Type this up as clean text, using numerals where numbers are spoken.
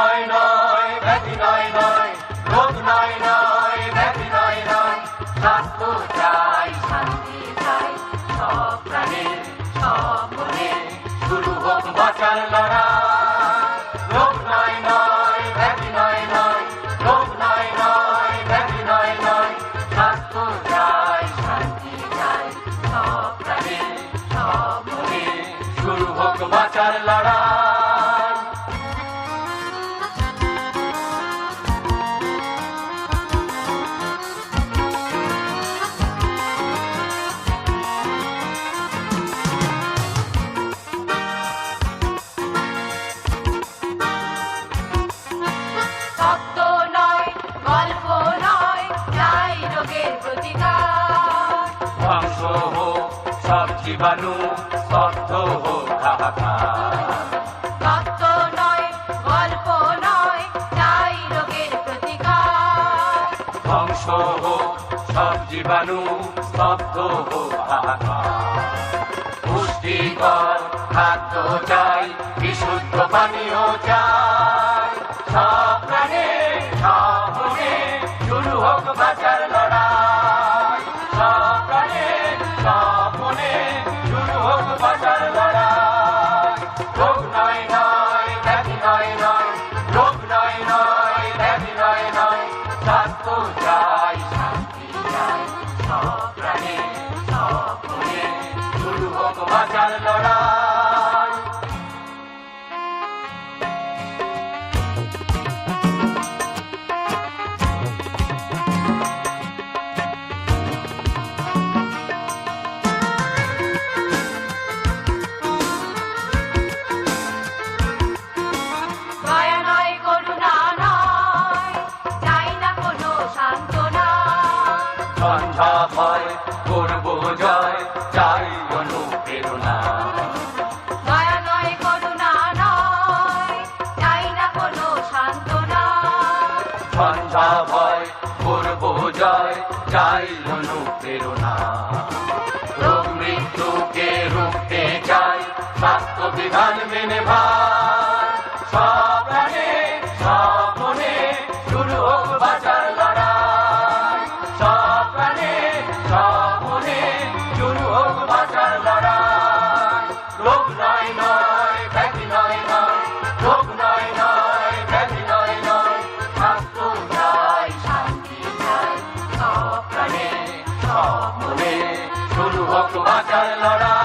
নয় নয় ব্যাধি নয় নয়, রোগ নয় নয় ব্যাধি নয় নয়, স্বাস্থ্য চাই শান্তি চাই সব প্রাণে সব মনে, শুরু হোক বাঁচার লড়াই। রোগ নয় নয় ব্যাধি নয় নয়, রোগ নয় নয় ব্যাধি নয় নয়, স্বাস্থ্য চাই শান্তি চাই সব প্রাণে সব মনে, শুরু হোক বাঁচার লড়াই। ধ্বংস হোক সব জীবাণু, স্তব্ধ হোক হাহাকার। তত্ত্ব নয় গল্প নয় চাই রোগের প্রতিকার। ধ্বংস হোক সব জীবাণু, স্তব্ধ হোক হাহাকার। পুষ্টিকর খাদ্য চাই, বিশুদ্ধ পানীয় চাই, সব প্রাণে সব মনে, শুরু হোক বাঁচার লড়াই। সব প্রাণে সব মনে, শুরু হোক বাঁচার লড়াই। রোগ নয় নয় ব্যাধি নয় নয়, রোগ নয় নয় ব্যাধি নয় নয়, স্বাস্থ্য চাই শান্তি চাই সব প্রাণে সব মনে, শুরু হোক বাঁচার লড়াই। দয়া নয় করুণা নয় চাই না কোনো সান্ত্বনা। সন্ধ্যা ভয় করব জয়, চাই অনুপ্রেরণা। দয়া নয় করুণা নয় চাই না কোনো সান্ত্বনা। সন্ধ্যা ভয় করব জয়, চাই অনুপ্রেরণা। রোগ মৃত্যুকে রুখতে চাই, স্বাস্থ্য বিধান মেনে ভাই। সব প্রাণে সব মনে, শুরু হোক বাঁচার লড়াই। সব প্রাণে সব মনে, শুরু হোক বাঁচার লড়াই। রোগ নয় নয় ব্যাধি নয় নয়, রোগ নয় নয় ব্যাধি নয় নয়, স্বাস্থ্য চাই শান্তি চাই সব প্রাণে সব মনে, শুরু হোক বাঁচার লড়াই।